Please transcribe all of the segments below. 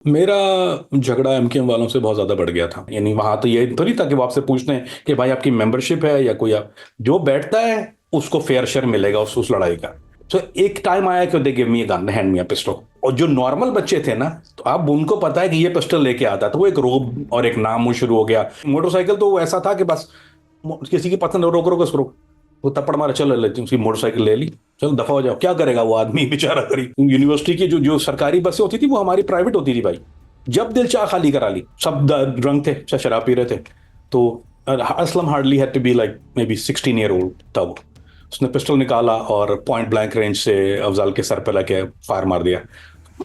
मेरा झगड़ा एमकेएम वालों से बहुत ज्यादा बढ़ गया था। यानी वहां तो ये तो नहीं था कि वो आपसे पूछते हैं कि भाई आपकी मेंबरशिप है या कोई आप जो बैठता है उसको फेयर शेयर मिलेगा उस लड़ाई का। तो एक टाइम आया कि they give me gun, hand me a pistol. और जो नॉर्मल बच्चे थे ना, तो अब उनको पता है कि ये पिस्टल लेके आता है, तो वो एक रोब और एक नाम वो शुरू हो गया। मोटरसाइकिल तो वो ऐसा था कि बस किसी की पसंद है, रोक रोक उसको रोक। वो थप्पड़ मारा, चल लेती उसकी मोटरसाइकिल ले ली। चल दफा हो जाओ, क्या करेगा वो आदमी बेचारा गरीब। यूनिवर्सिटी की जो जो सरकारी बसें होती थी वो हमारी प्राइवेट होती थी भाई। जब दिल चाह खाली करा ली। सब ड्रंक थे, सब शराब पी रहे थे। तो Aslam hardly had to be like maybe 16 year old तब। उसने पिस्टल निकाला और पॉइंट ब्लैंक रेंज से अफजल के सर पे लगे फायर मार दिया।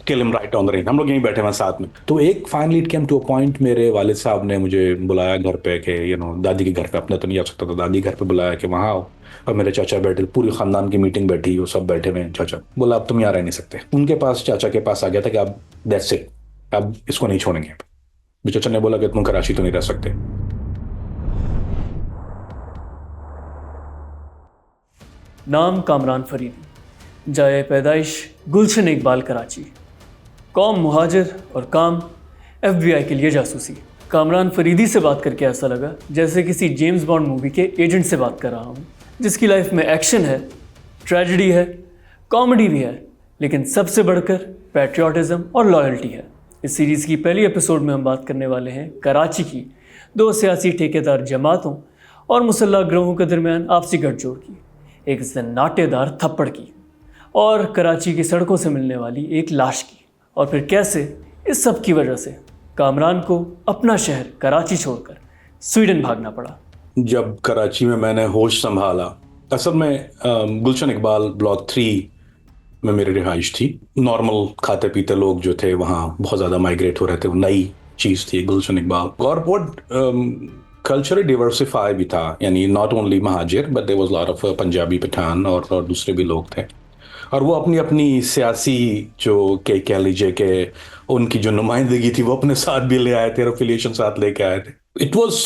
Kill him right on the range. हम लोग यहीं बैठे हुए हैं साथ में। तो एक finally it came to a point, मेरे वालिद साहब ने मुझे बुलाया घर पे कि दादी के घर पे, अपने तो नहीं आ सकता था, दादी घर पे बुलाया कि वहाँ आओ। और मेरे चाचा बैठे, पूरी खानदान की मीटिंग बैठी, वो सब बैठे हुए हैं। चाचा बोला अब तुम यहाँ रह नहीं सकते। उनके पास, चाचा के पास आ गया था कि अब दैट्स इट, अब इसको नहीं छोड़ेंगे। भी चाचा ने बोला कि तुम कराची तो नहीं रह सकते। नाम कामरान फरीदी, जाए पैदाइश गुलशन इकबाल कराची, कौम मुहाजिर और काम एफबीआई के लिए जासूसी। कामरान फरीदी से बात करके ऐसा लगा जैसे किसी जेम्स बॉन्ड मूवी के एजेंट से बात कर रहा हूँ, जिसकी लाइफ में एक्शन है, ट्रेजेडी है, कॉमेडी भी है, लेकिन सबसे बढ़कर पैट्रियाटिज्म और लॉयल्टी है। इस सीरीज़ की पहली एपिसोड में हम बात करने वाले हैं कराची की दो सियासी ठेकेदार जमातों और मुसल्लह गिरोहों के दरमियान आपसी गठजोड़ की, एक सन्नाटेदार थप्पड़ की, और कराची की सड़कों से मिलने वाली एक लाश की। और फिर कैसे इस सब की वजह से कामरान को अपना शहर कराची छोड़कर स्वीडन भागना पड़ा। जब कराची में मैंने होश संभाला, असल में गुलशन इकबाल ब्लॉक 3 में मेरी रिहाइश थी। नॉर्मल खाते पीते लोग जो थे वहाँ बहुत ज़्यादा माइग्रेट हो रहे थे, वो नई चीज़ थी गुलशन इकबाल। और बहुत कल्चरली डिवर्सिफाई भी था, यानी not only Muhajir but there was lot of Punjabi, Pathan और दूसरे भी लोग थे। और वो अपनी अपनी सियासी जो के कह लीजिए कि उनकी जो नुमाइंदगी थी वो अपने साथ भी ले आए थे, एफिलिएशन साथ लेके आए थे। इट वाज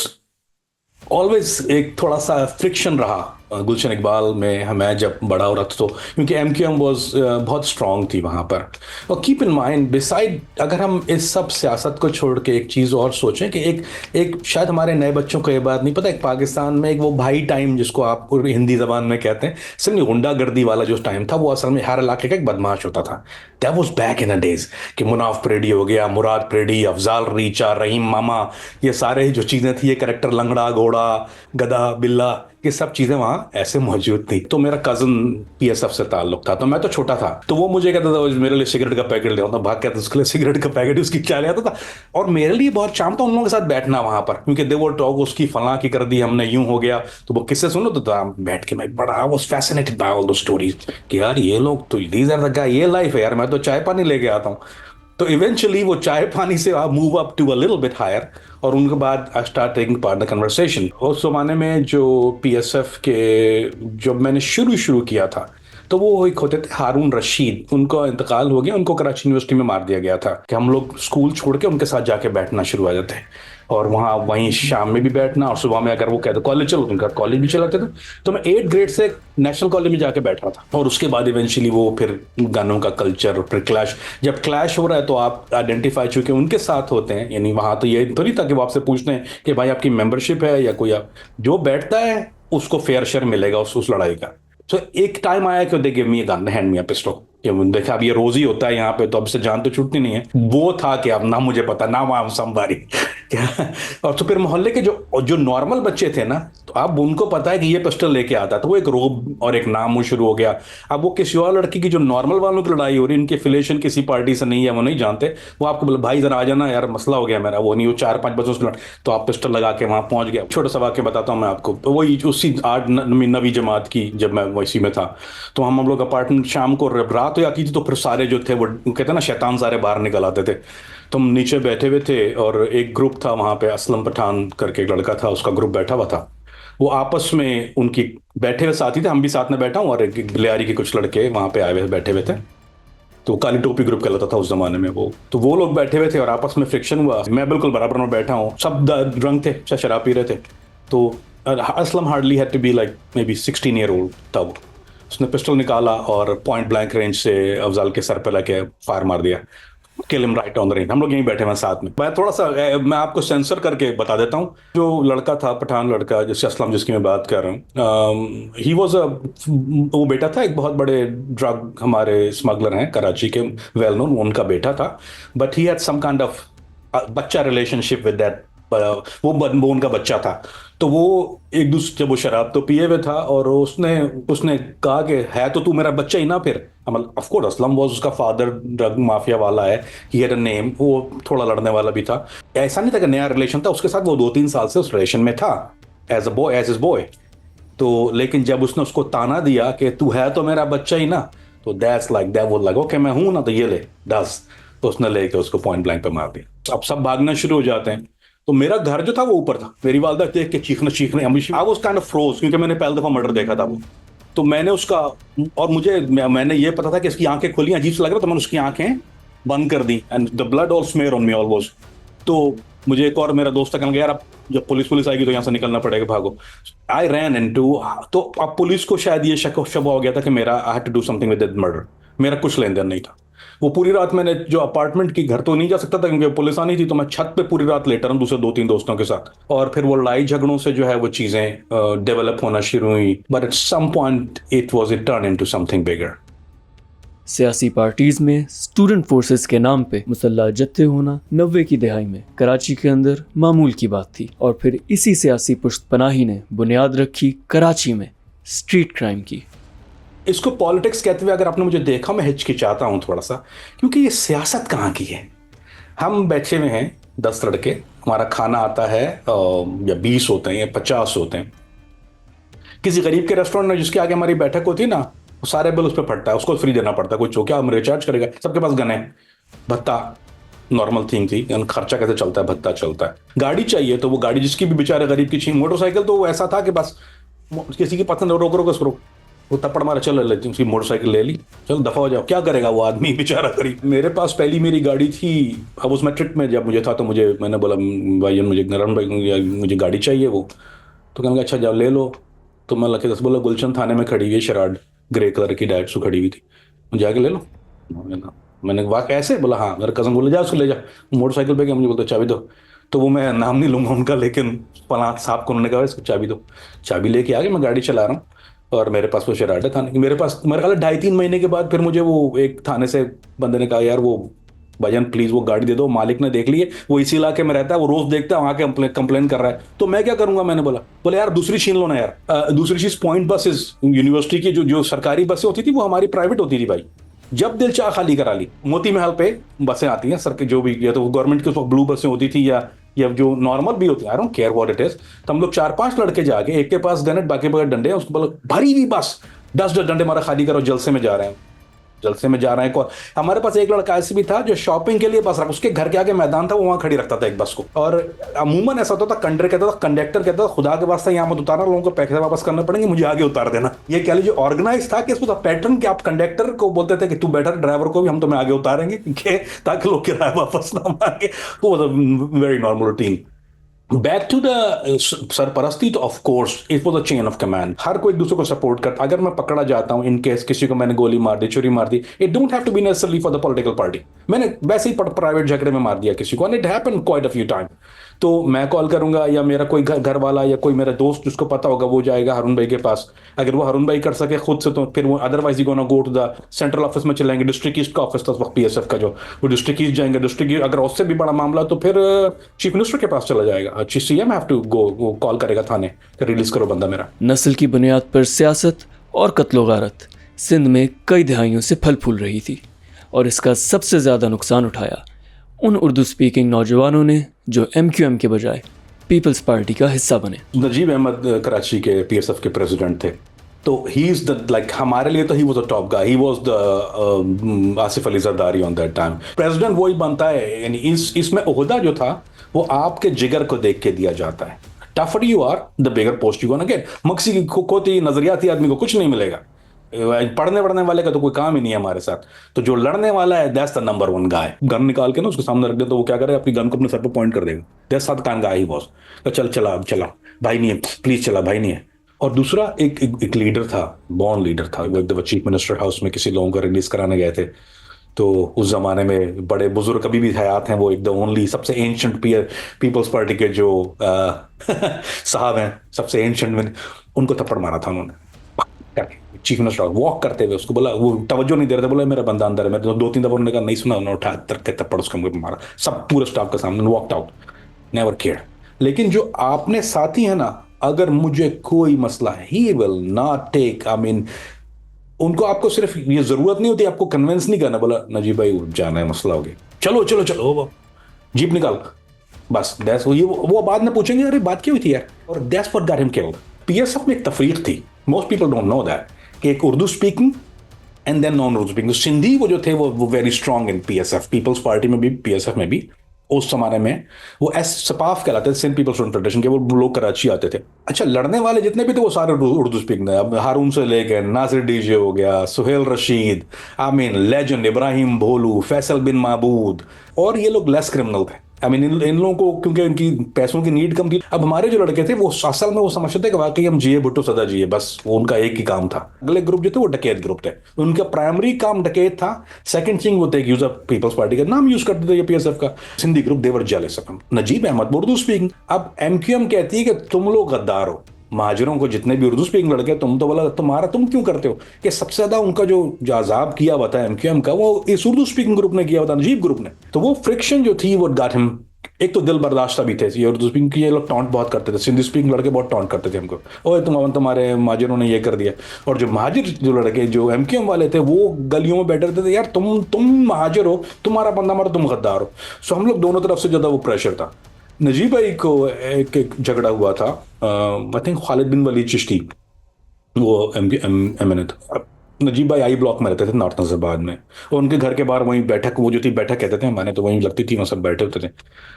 ऑलवेज एक थोड़ा सा फ्रिक्शन रहा गुलशन इकबाल में। मैं जब बड़ा हो रहा था तो, क्योंकि एमक्यूएम वाज बहुत स्ट्रांग थी वहाँ पर। और कीप इन माइंड, बिसाइड अगर हम इस सब सियासत को छोड़ के एक चीज़ और सोचें कि एक एक शायद हमारे नए बच्चों को ये बात नहीं पता, एक पाकिस्तान में एक वो भाई टाइम जिसको आप हिंदी जबान में कहते हैं, सिर्फ गुंडागर्दी वाला जो टाइम था, वो असल में हर इलाके का एक बदमाश होता था। That was back in the days कि मुनाफ परेडी हो गया, मुराद परेडी, अफजाल रीचा, रहीम मामा, ये सारे जो चीज़ें थी, ये करेक्टर लंगड़ा घोड़ा गधा बिल्ला, ये सब चीजें वहां ऐसे मौजूद थी। तो मेरा कजन पीएसएफ से ताल्लुक था, तो मैं तो छोटा था, तो वो मुझे कहता था मेरे लिए सिगरेट का पैकेट ले आता, भाग के उसके लिए सिगरेट का पैकेट उसकी क्या ले आता था। और मेरे लिए बहुत चाम था उन लोगों के साथ बैठना वहां पर, क्योंकि दे वो टॉक उसकी फलां की कर दी हमने, यूं हो गया। तो वो किससे सुनो तो बैठ के मैं बड़ा was fascinated by all the stories कि यार ये लोग तो दीज आर द गाय, ये लाइफ है यार, मैं तो चाय पानी लेके आता हूँ। तो इवेंचुअली वो चाय पानी से आप move up to a little bit higher. और उनके बाद I start taking part the conversation. उस जमाने में जो पीएसएफ के, जब मैंने शुरू शुरू किया था, तो वो एक होते थे हारून रशीद, उनका इंतकाल हो गया, उनको कराची यूनिवर्सिटी में मार दिया गया था। कि हम लोग स्कूल छोड़ के उनके साथ जाके बैठना शुरू हो जाते हैं, और वहाँ वहीं शाम में भी बैठना, और सुबह में अगर वो कहते कॉलेज चलो, उनका कॉलेज भी चलाते थे। तो मैं 8th ग्रेड से नेशनल कॉलेज में जाके बैठा था। और उसके बाद इवेंचुअली वो फिर गानों का कल्चर, फिर क्लैश, जब क्लैश हो रहा है तो आप आइडेंटिफाई चुके उनके साथ होते हैं। यानी वहाँ तो ये तो नहीं था कि वो आपसे पूछते हैं कि भाई आपकी मेंबरशिप है या कोई आप जो बैठता है उसको फेयर शेयर मिलेगा उस लड़ाई का। तो एक टाइम आया कि they give me gun, hand me a pistol. कि देखा अब ये रोज ही होता है यहाँ पे, तो अब से जान तो छूटती नहीं है। वो था कि अब ना मुझे पता ना वहां समबारी क्या। और तो फिर मोहल्ले के जो जो नॉर्मल बच्चे थे ना, तो अब उनको पता है कि ये पिस्टल लेके आता है, तो वो एक रोब और एक नाम वो शुरू हो गया। अब वो किसी और लड़की की, जो नॉर्मल वालों की लड़ाई हो रही है, इनकी एफिलिएशन किसी पार्टी से नहीं है, वो नहीं जानते, वो आपको बोले भाई जरा आ जाना यार, मसला हो गया मेरा, वो नहीं, वो 4-5 बच्चों से तो आप पिस्टल लगा के वहां पहुंच गया। छोटा सा वाक्य बताता हूँ मैं आपको, तो वही उसी 8 9वीं जमात की, जब मैं वैसी में था, तो हम लोग अपार्टमेंट, शाम को रात हो जाती थी तो फिर सारे जो थे वो कहते हैं ना शैतान, सारे बाहर निकल आते थे। तुम नीचे बैठे हुए थे और एक ग्रुप था वहां पे, असलम पठान करके एक लड़का था, उसका ग्रुप बैठा हुआ था। वो आपस में उनकी बैठे हुए साथी थे, हम भी साथ में बैठा हूँ, और एक बिलियारी के कुछ लड़के वहां पे आए हुए बैठे हुए थे। तो काली टोपी ग्रुप कहलाता था उस जमाने में वो। तो वो लोग बैठे हुए थे और आपस में फ्रिक्शन हुआ। मैं बिल्कुल बराबर में बैठा हूँ, सब ड्रंक थे, सब शराब पी रहे थे। तो Aslam hardly had to be like maybe 16 year old तब। उसने पिस्टल निकाला और पॉइंट ब्लैंक रेंज से अफजल के सर पे लगे फायर मार दिया। Kill him right on the range. हम लोग यहीं बैठे हुए हैं साथ में। मैं थोड़ा सा मैं आपको सेंसर करके बता देता हूँ। जो लड़का था, पठान लड़का, जैसे असलम जिसकी मैं बात कर रहा हूँ, ही वॉज अ, वो बेटा था एक बहुत बड़े ड्रग हमारे स्मगलर हैं कराची के, वेल नोन, उनका बेटा था। But he had some kind of बच्चा रिलेशनशिप विद दैट, वो उनका बच्चा था। तो वो एक दूसरे, जब वो शराब तो पिए हुए था और उसने उसने कहा कि है तो तू मेरा बच्चा ही ना फिर। ऑफ कोर्स असलम वाज उसका फादर, ड्रग माफिया वाला है, ही हैड अ नेम, वो थोड़ा लड़ने वाला भी था। ऐसा नहीं था कि नया रिलेशन था उसके साथ, वो 2-3 साल से उस रिलेशन में था, as a boy, as is boy. तो लेकिन जब उसने उसको ताना दिया कि तू है तो मेरा बच्चा ही ना, तो दैट्स लाइक दैट, वो लगा कि मैं हूं ना तो ये ले 10। तो उसने लेके उसको पॉइंट ब्लैंक पे मार दिया। अब सब भागना शुरू हो जाते हैं। तो मेरा घर जो था वो ऊपर था। मेरी वालदा देख के चीखने चीखने, I was kind of froze, क्योंकि मैंने पहली दफा मर्डर देखा था वो। तो मैंने उसका, और मैंने ये पता था कि इसकी आंखें खुली, अजीब सा लग रहा, तो मैंने उसकी आंखें बंद कर दी and the blood all smear on me almost. तो मुझे एक और मेरा दोस्त कहने लगा, यार अब जब पुलिस आएगी तो यहाँ से निकलना पड़ेगा, भागो। आई रैन इनटू, तो अब पुलिस को शायद ये शक शबा हो गया था कि मेरा, I had to do something with that murder. मेरा कुछ लेन देन नहीं था। वो पूरी रात मैंने, जो अपार्टमेंट की, घर तो नहीं जा सकता था क्योंकि पुलिस आनी थी, तो मैं छत पे पूरी रात लेटा रहा दूसरे 2-3 दोस्तों के साथ। और फिर वो लड़ाई झगड़ों से जो है वो चीजें डेवलप होना शुरू हुई, but at some point it turn into something bigger. सियासी पार्टीज में स्टूडेंट फोर्सेस के नाम पे मुसल्ला जत्थे होना 90 की दहाई में कराची के अंदर मामूल की बात थी, और फिर इसी सियासी पुश्तपनाही ने बुनियाद रखी कराची में स्ट्रीट क्राइम की। इसको पॉलिटिक्स कहते हुए अगर आपने मुझे देखा, मैं हिचकिचाता हूं थोड़ा सा, क्योंकि ये सियासत कहाँ की है। हम बैठे हुए हैं 10 लड़के, हमारा खाना आता है, या 20 होते हैं या 50 होते हैं। किसी गरीब के रेस्टोरेंट में जिसके आगे हमारी बैठक होती है ना, वो सारे बिल उस पर फटता है, उसको फ्री देना पड़ता है। कोई चौकिया हम रिचार्ज करेगा, सबके पास गन है। भत्ता नॉर्मल थिंग थी, खर्चा कैसे चलता है, भत्ता चलता है। गाड़ी चाहिए तो वो गाड़ी जिसकी भी बेचारे गरीब की चाहिए। मोटरसाइकिल तो वो ऐसा था कि बस किसी की पसंद, रोक रोक उसको, वो थप्पड़ मारा, चलो ले उसकी मोटरसाइकिल ले ली, चलो दफा हो जाओ। क्या करेगा वो आदमी बेचारा गरीब। मेरे पास पहली मेरी गाड़ी थी, अब उसमें ट्रिप में जब मुझे था तो मैंने बोला, भाई मुझे नरम भाई मुझे गाड़ी चाहिए वो। तो कहने लगा अच्छा जाओ ले लो। तो मैं लगे 10 बोला, गुलशन थाने में खड़ी हुई है शराड, ग्रे कलर की डायरेक्ट खड़ी हुई थी, जाके ले लो। मैंने वाह कैसे, बोला हाँ। मेरा कजन बोला जा उसको ले जा। मोटरसाइकिल पे गया, मुझे बोलता चाबी दो। तो वो मैं नाम नहीं लूंगा उनका, लेकिन फलां साहब को उन्होंने कहा इसको चाबी दो। चाबी लेके आ गए, मैं गाड़ी चला रहा हूँ और मेरे पास वो शराड है थाने की। मेरे पास, मेरे ख्याल 2.5-3 महीने के बाद फिर मुझे वो एक थाने से बंदे ने कहा, यार वो भाईजान प्लीज वो गाड़ी दे दो, मालिक ने देख ली है, वो इसी इलाके में रहता है, वो रोज देखता है, वहां के कंप्लेन कर रहा है। तो मैं क्या करूंगा, मैंने बोला यार दूसरी छीन लो ना यार। दूसरी चीज, पॉइंट बसेस यूनिवर्सिटी की जो जो सरकारी बसें होती थी वो हमारी प्राइवेट होती थी भाई। जब दिल चाह खाली करा ली। मोती महल पे बसें आती हैं सर के, जो भी, या तो गवर्नमेंट की ब्लू बसें होती थी या जो नॉर्मल भी होती है, I don't care what it is. तो हम लोग 4-5 लड़के जाके, एक के पास गन है, बाकी के पास डंडे हैं, उसको बोला भरी हुई बस 10 डंडे मारा, खाली करो, जलसे में जा रहे हैं, जलसे में जा रहे हैं। हमारे पास एक लड़का ऐसे भी था जो शॉपिंग के लिए बस रखा, उसके घर के आगे मैदान था, वो वहां खड़ी रखता था एक बस को। और अमूमन ऐसा होता था, कंडक्टर कहता था खुदा के वास्ते यहाँ मत उतारना, लोगों को पैसे वापस करने पड़ेंगे, मुझे आगे उतार देना। ये कह लीजिए ऑर्गेनाइज था कि इसको पैटर्न कि आप कंडक्टर को बोलते थे कि तू बैठा, ड्राइवर को भी हम तुम्हें आगे उतारेंगे ताकि लोग किराया वापस ना मांगे। वो very normal routine. Back to the सरपरस्ती, तो of course it was a chain of command. हर कोई एक दूसरे को सपोर्ट करता। अगर मैं पकड़ा जाता हूं, इन केस किसी को मैंने गोली मार दी, छुरी मार दी, it don't have to be necessarily for the political party. मैंने वैसे ही प्राइवेट झगड़े में मार दिया किसी को, and it happened quite a few time. तो मैं कॉल करूंगा, या मेरा कोई घर वाला या कोई मेरा दोस्त जिसको पता होगा वो जाएगा हारून भाई के पास। अगर वो हारून भाई कर सके खुद से तो फिर वो, otherwise he gonna go to the central office में चलेंगे, डिस्ट्रिक्ट ईस्ट का ऑफिस था उस वक्त पीएसएफ का, जो वो डिस्ट्रिक्ट ईस्ट जाएंगे। डिस्ट्रिक्ट ईस्ट अगर उससे भी बड़ा मामला तो फिर चीफ मिनिस्टर के पास चला जाएगा। अच्छी सीएम हैव टू गो, वो कॉल करेगा थाने, रिलीज करो बंदा मेरा। नस्ल की बुनियाद पर सियासत और कत्लो गारत सिंध में कई दहाइयों से फल फूल रही थी, और इसका सबसे ज़्यादा नुकसान उठाया उन उर्दू स्पीकिंग नौजवानों ने जो MQM के बजाय पीपल्स पार्टी का हिस्सा बने। नजीब अहमद कराची के पीएसएफ के प्रेसिडेंट थे, तो ही इज द लाइक, हमारे लिए तो he was a top guy, he was the Asif Ali Zardari on that time. President वही बनता है, यानी इसमें ओहदा जो था वो आपके जिगर को देख के दिया जाता है। Tougher you are, the bigger post you gonna get. मक्सी खोती नजरियाती आदमी को कुछ नहीं मिलेगा, पढ़ने वाले का तो कोई काम ही नहीं है हमारे साथ। तो जो लड़ने वाला है, that's the number 1 guy. Gun निकाल के ना उसके सामने रख दे तो वो क्या करेगा, अपनी गन को अपने सर पे पॉइंट कर देगा। That's the kind guy he was. तो चला अब चला भाई नहीं है, प्लीज चला भाई नहीं है। और दूसरा एक लीडर था, बॉर्न लीडर था। वो चीफ मिनिस्टर हाउस में किसी लोगों को रिलीज कराने गए थे, तो उस ज़माने में बड़े बुजुर्ग अभी भी हयात हैं, वो एक द ओनली सबसे एंशंट पीपल्स पार्टी के जो साहब हैं, सबसे एंशंट में, उनको थप्पड़ मारा था उन्होंने। चीफ मिनिस्टर वॉक करते हुए उसको बोला, वो तवज्जो नहीं दे रहे थे, बोला मेरा बंदा अंदर है। मैं तो 2-3 दफा उन्होंने कहा नहीं सुना, उन्होंने उठा के थप्पड़ उसके मुंह पे मारा, सब पूरे स्टाफ के सामने, वॉकड आउट, नेवर केयर। लेकिन जो आपने साथी है ना, अगर मुझे कोई मसला है, he will not take, I mean उनको, आपको सिर्फ ये जरूरत नहीं होती, आपको कन्विंस नहीं करना, बोला नजीब भाई जाना है, मसला हो गया, चलो चलो चलो वो जीप निकाल, बस दैट्स वो बाद में पूछेंगे अरे बात क्या हुई थी यार, और that's what got him killed. PSF में एक तफरीक थी, most people don't know that, कि एक Urdu speaking and then non Urdu speaking. Sindhi वो जो थे वो very strong in PSF, Peoples Party में भी, पीएसएफ में भी। उस जमाने में वो एस सपाफ कहलाते थे, सिंध पीपल्स स्टूडेंट फेडरेशन के, वो लोग कराची आते थे। अच्छा, लड़ने वाले जितने भी थे वो सारे उर्दू स्पीकिंग थे। अब हारून से लेके नासिर डीजे हो गया, Suhail Rashid, I mean legend Ibrahim Bholu, Faisal bin Mahbood, और ये लोग लेस क्रिमिनल थे। आई मीन इन लोगों को क्योंकि इनकी पैसों की नीड कम थी। अब हमारे जो लड़के थे वो असल में वो समझते थे कि वाकई हम जिए भुट्टो सदा जिए, बस वो उनका एक ही काम था। अगले ग्रुप जो थे वो डकैत ग्रुप थे, उनका प्राइमरी काम डकैत था। सेकंड थिंग वो थे यूज ऑफ पीपल्स पार्टी का नाम यूज करते थे ये पीएसएफ का। Sindhi group they were jealous of him. Najeeb Ahmed Urdu speaking. अब एमक्यूएम कहती है कि तुम लोग गद्दार हो, महाजिरों को जितने भी उर्दू स्पीकिंग लड़के, तुम तो बोला तुम्हारा, तुम क्यों करते हो, कि सबसे ज्यादा उनका जो अजाब किया हुआ था एमक्यूएम का, वो इस उर्दू स्पीकिंग ग्रुप ने किया हुआ था, नजीब ग्रुप ने। तो वो फ्रिक्शन जो थी वो गॉट हिम। एक तो दिल बर्दाश्त भी थे, ये उर्दू स्पीकिंग की ये लोग टॉन्ट बहुत करते थे, सिंधी स्पीकिंग लड़के बहुत टॉन्ट करते थे हमको, ओए तुम्हारे महाजिरों ने ये कर दिया। और जो महाजिर जो लड़के जो एमक्यूएम वाले थे वो गलियों में बैठे रहते थे, यार तुम महाजिर हो, तुम्हारा बंदा मारो, तुम गद्दार हो। सो हम लोग दोनों तरफ से ज्यादा वो प्रेशर था। नजीब भाई को एक झगड़ा हुआ था, आई थिंक खालिद बिन वलीद चिश्ती, वो एम था। नजीब भाई आई ब्लॉक में रहते थे नॉर्थ नजरबाद में, और उनके घर के बाहर वहीं बैठक, वो जो थी बैठक कहते थे हमारे, तो वहीं लगती थी, वहाँ सब बैठे होते थे।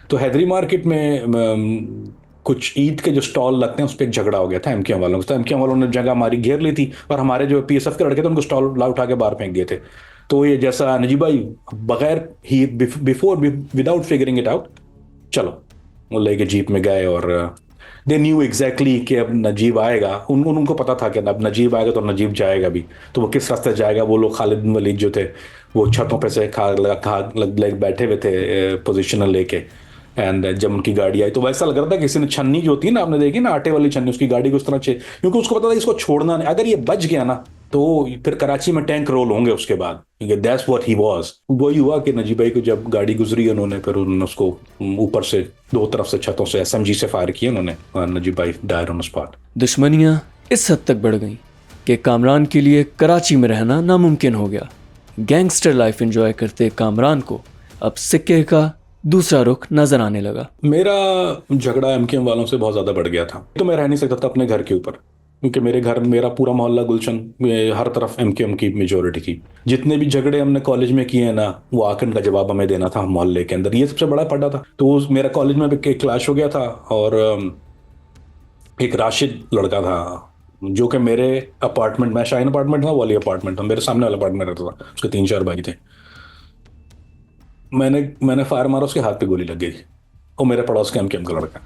तो हैदरी मार्केट में कुछ ईद के जो स्टॉल लगते हैं उस पर एक झगड़ा हो गया था एमक्यूएम वालों के साथ। एमक्यूएम वालों ने जगह हमारी घेर ली थी, और हमारे जो पीएसएफ के लड़के थे उनको स्टॉल उठा के बाहर फेंक दिए थे। तो ये जैसा नजीब भाई बगैर ही before without figuring it out, चलो वो लेके जीप में गए, और दे न्यू एग्जैक्टली कि अब नजीब आएगा। उनको पता था कि अब नजीब आएगा तो नजीब जाएगा भी, तो वो किस रास्ते जाएगा। वो लोग खालिद बिन वलीद जो थे वो छतों पे से लग बैठे हुए थे पोजिशनल लेके। एंड जब उनकी गाड़ी आई तो वैसा लग रहा था किसी ने छन्नी जो होती है ना, आपने देखी ना आटे वाली छन्नी, उसकी गाड़ी को उस तरह क्योंकि उसको पता था इसको छोड़ना नहीं, अगर ये बच गया ना तो फिर कराची में टैंक रोल होंगे उसके बाद, क्योंकि दैट्स व्हाट ही वाज। वही हुआ कि नजीब भाई को जब गाड़ी गुजरी उन्होंने फिर उन्होंने उसको ऊपर से दो तरफ से छतों से एसएमजी से फायर किए उन्होंने, और नजीब भाई डायर ऑन स्पॉट। दुश्मनियां इस हद तक बढ़ गईं कि कामरान के लिए कराची में रहना नामुमकिन हो गया। गैंगस्टर लाइफ एंजॉय करते कामरान को अब सिक्के का दूसरा रुख नजर आने लगा। मेरा झगड़ा एमकेएम वालों से बहुत ज्यादा बढ़ गया था, तो मैं रह नहीं सकता था अपने घर के ऊपर, क्योंकि मेरा पूरा मोहल्ला गुलशन में हर तरफ एमकेएम की मेजोरिटी थी। जितने भी झगड़े हमने कॉलेज में किए हैं ना, वो आकर का जवाब हमें देना था मोहल्ले के अंदर, ये सबसे बड़ा पड़ा था। तो मेरा कॉलेज में एक क्लैश हो गया था, और एक राशिद लड़का था जो कि मेरे अपार्टमेंट में, शाइन अपार्टमेंट था, वाली अपार्टमेंट था, मेरे सामने वाला अपार्टमेंट रहता था, उसके 3-4 भाई थे। मैंने फायर मारा, उसके हाथ पे गोली लग गई, और मेरे पड़ोस के एमकेएम का लड़का।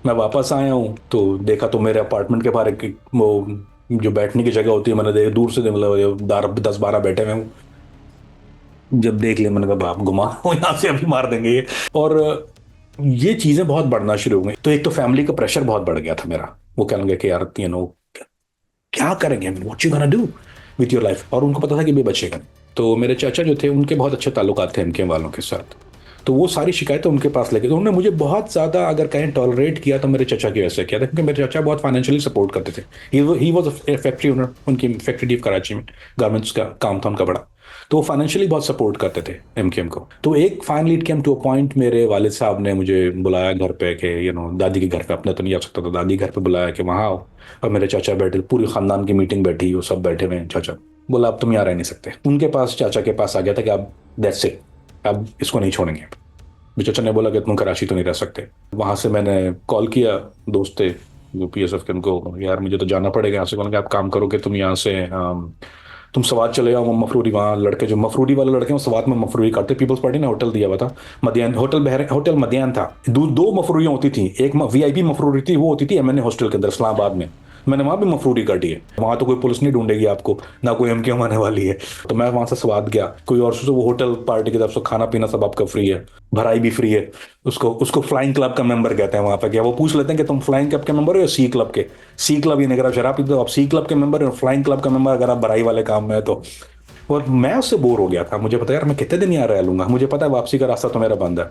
मैं वापस आया हूँ तो देखा तो मेरे अपार्टमेंट के बाहर एक वो जो बैठने की जगह होती है, मैंने देखा दूर से, मतलब 10-12 बैठे हुए हूँ। जब देख लिया मैंने कहा बाप घुमा यहाँ से अभी मार देंगे ये। और ये चीजें बहुत बढ़ना शुरू हो गई। तो एक तो फैमिली का प्रेशर बहुत बढ़ गया था मेरा, वो कहने लगे कि यार क्या करेंगे, what you gonna do with your life. और उनको पता था कि भी बचेगा। तो मेरे चाचा जो थे उनके बहुत अच्छे ताल्लुकात थे एमकेएम वालों के साथ, तो वो सारी शिकायतें उनके पास लेके, तो उन्होंने मुझे बहुत ज़्यादा अगर कहें टॉलरेट किया तो मेरे चाचा की वजह से किया था, क्योंकि मेरे चाचा बहुत फाइनेंशियली सपोर्ट करते थे। He was a factory owner, उनकी फैक्ट्री कराची में गारमेंट्स का काम था उनका बड़ा, तो वो फाइनेंशियली बहुत सपोर्ट करते थे एमकेएम को। तो एक finally it came to a point, मेरे वालिद साहब ने मुझे बुलाया घर पे कि दादी के घर पे, अपने तो नहीं आ सकता था, दादी घर पे बुलाया कि वहाँ आओ। और मेरे चाचा बैठे, पूरी खानदान की मीटिंग बैठी, वो सब बैठे हुए हैं। चाचा बोला अब तुम यहाँ रह नहीं सकते। उनके पास, चाचा के पास आ गया था कि अब दैट्स इट, अब इसको नहीं छोड़ेंगे। चाचा ने बोला कि तुम कराची तो नहीं रह सकते। वहाँ से मैंने कॉल किया, दोस्त थे जो पीएसएफ के, उनको यार मुझे तो जाना पड़ेगा यहाँ से। बोला कि आप काम करो कि तुम यहाँ से तुम सवात चले जाओ, मफरूरी, वहाँ लड़के जो मफरूरी वाले लड़के हैं वो सवात में मफरूरी करते। पीपल्स पार्टी ने होटल दिया हुआ था मदियान, होटल मदियान था। दो मफरूरियाँ होती थी, एक वीआईपी मफरूरी थी, वो होती थी एमएनए हॉस्टल के अंदर इस्लामाबाद में। मैंने वहाँ भी मफरूरी काटी है, वहाँ तो कोई पुलिस नहीं ढूंढेगी आपको, ना कोई एमक्यू आने वाली है। तो मैं वहाँ से स्वाद गया, कोई और से वो होटल पार्टी की तरफ से खाना पीना सब आपका फ्री है, भराई भी फ्री है। उसको उसको फ्लाइंग क्लब का मेंबर कहते हैं वहाँ पे। क्या वो पूछ लेते हैं कि तुम फ्लाइंग क्लब के मेंबर हो या सी क्लब के? सी क्लब, ये नहीं, अगर आप शराब पीते हो आप सी क्लब के मेंबर हो, फ्लाइंग क्लब का मेंबर अगर आप भराई वाले काम में है तो। और मैं उससे बोर हो गया था, मुझे पता है यार मैं कितने दिन यहाँ रह लूंगा, मुझे पता है वापसी का रास्ता तो मेरा बंद है।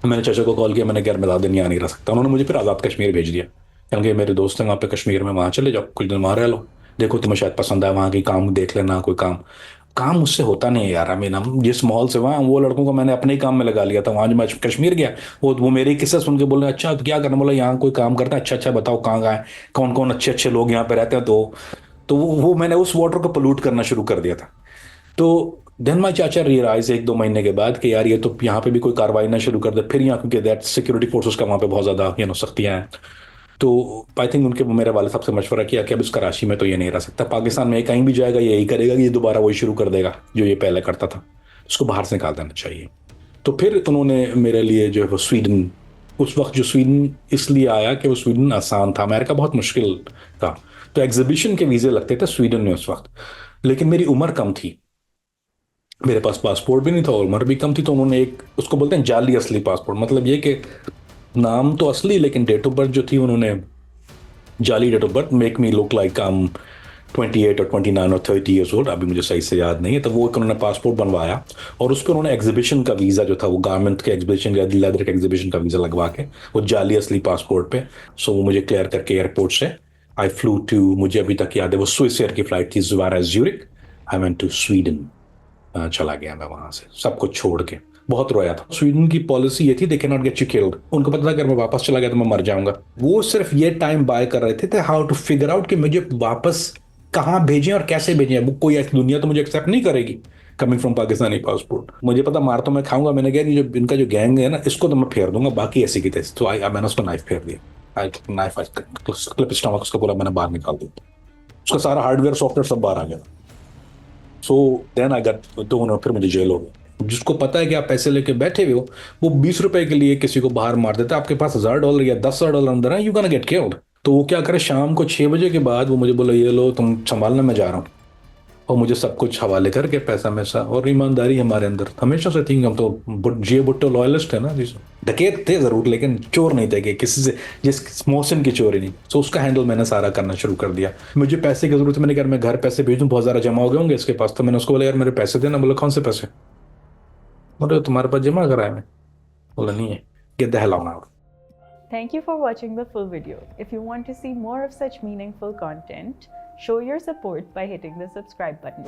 मैंने चाचा को कॉल किया, मैंने कहा यार मैं ज़्यादा दिन यहाँ नहीं रह सकता। उन्होंने मुझे फिर आज़ाद कश्मीर भेज दिया, क्योंकि मेरे दोस्त हैं वहाँ पे कश्मीर में, वहाँ चले जाओ, कुछ दिन वहाँ रह लो, देखो तुम्हें शायद पसंद आए, वहाँ की काम देख लेना। कोई काम काम मुझसे होता नहीं है यार। आई मीन जिस माहौल से वहाँ, वो लड़कों को मैंने अपने ही काम में लगा लिया था। वहाँ जब मैं कश्मीर गया, वो मेरे किस्से सुन के बोल रहे अच्छा तो क्या करना, बोला यहाँ कोई काम करता है, अच्छा अच्छा बताओ कहाँ कहाँ है, कौन कौन अच्छे अच्छे लोग यहाँ पे रहते हैं। तो वो मैंने उस वाटर को पोल्यूट करना शुरू कर दिया था। तो देन माई चाचा रियलाइज 1-2 महीने के बाद कि यार ये तो यहाँ पे भी कोई कार्रवाई ना शुरू कर दे फिर यहाँ, क्योंकि दैट सिक्योरिटी फोर्सेस का वहाँ पे बहुत ज़्यादा सख्तियाँ हैं। तो आई थिंक उनके मेरे वाले साहब से मशवरा किया कि अब इस कराची में तो ये नहीं रह सकता, पाकिस्तान में ये कहीं भी जाएगा ये यही करेगा, ये दोबारा वही शुरू कर देगा जो ये पहले करता था, उसको बाहर से निकाल देना चाहिए। तो फिर उन्होंने मेरे लिए जो है वो स्वीडन, उस वक्त जो स्वीडन इसलिए आया कि वो स्वीडन आसान था, अमेरिका बहुत मुश्किल था। तो एग्जीबिशन के वीज़े लगते थे स्वीडन में उस वक्त, लेकिन मेरी उम्र कम थी, मेरे पास पासपोर्ट भी नहीं था और उम्र भी कम थी। तो उन्होंने एक, उसको बोलते हैं जाली असली पासपोर्ट, मतलब ये कि नाम तो असली लेकिन डेट ऑफ बर्थ जो थी उन्होंने जाली date of birth, make me look like 28 और 29 और 30 ईयर्स ओल्ड, अभी मुझे सही से याद नहीं है। तो वो एक उन्होंने पासपोर्ट बनवाया और उस पर उन्होंने एग्जीबिशन का वीज़ा जो था, वो गारमेंट के एग्जीबिशन या लेदर के एग्जीबिशन का वीज़ा लगवा के वो जाली असली पासपोर्ट पे, सो वो मुझे क्लियर करके एयरपोर्ट से आई फ्लू टू, मुझे अभी तक याद है वो स्विस एयर की फ्लाइट थी, ज़ुवारा Zurich, I went to Sweden. चला गया मैं वहां से सब कुछ छोड़ के, बहुत रोया था। स्वीडन की पॉलिसी ये थी they can not get you killed, उनको पता था अगर मैं वापस चला गया तो मैं मर जाऊंगा। वो सिर्फ ये टाइम बाय कर रहे थे हाउ टू फिगर आउट कि मुझे वापस कहाँ भेजें और कैसे भेजें। वो कोई ऐसी दुनिया तो मुझे एक्सेप्ट नहीं करेगी कमिंग फ्रॉम पाकिस्तानी पासपोर्ट। मुझे पता मार तो मैं खाऊंगा, मैंने कहा जो इनका जो गैंग है ना इसको तो मैं फेर दूंगा, बाकी ऐसी की तैसी। तो मैंने उसको नाइफ फेर दिया, नाइफ क्लिप स्टमक उसका पूरा मैंने बाहर निकाल दिया, उसका सारा हार्डवेयर सॉफ्टवेयर सब बाहर आ गया। सो देन आई गट, तो फिर मुझे जेल हो गया। जिसको पता है कि आप पैसे लेके बैठे हुए हो, वो 20 रुपए के लिए किसी को बाहर मार देता है, आपके पास $1000 या $10,000 अंदर है, यू कैन गेट किल्ड। तो वो क्या करे, शाम को 6 बजे के बाद वो मुझे बोला ये लो तुम संभालना, मैं जा रहा हूँ, और मुझे सब कुछ हवाले करके पैसा मैसा। और ईमानदारी हमारे अंदर हमेशा से थी, हम तो जिए भुट्टो लॉयलिस्ट है ना जी। डकैत थे जरूर लेकिन चोर नहीं थे कि किसी से जिस मोहसिन की चोरी नहीं। तो उसका हैंडल मैंने सारा करना शुरू कर दिया। मुझे पैसे की जरूरत है, मैंने कहा मैं घर पैसे भेज दूं, बहुत ज़्यादा जमा हो गए होंगे इसके पास। तो मैंने उसको बोला यार मेरे पैसे देना। बोला कौन से पैसे? बोले तुम्हारे पास जमा कराए मैं। बोला नहीं है, get the hell out. Thank you for watching the full video. If you want to see more of such meaningful content, show your support by hitting the subscribe button.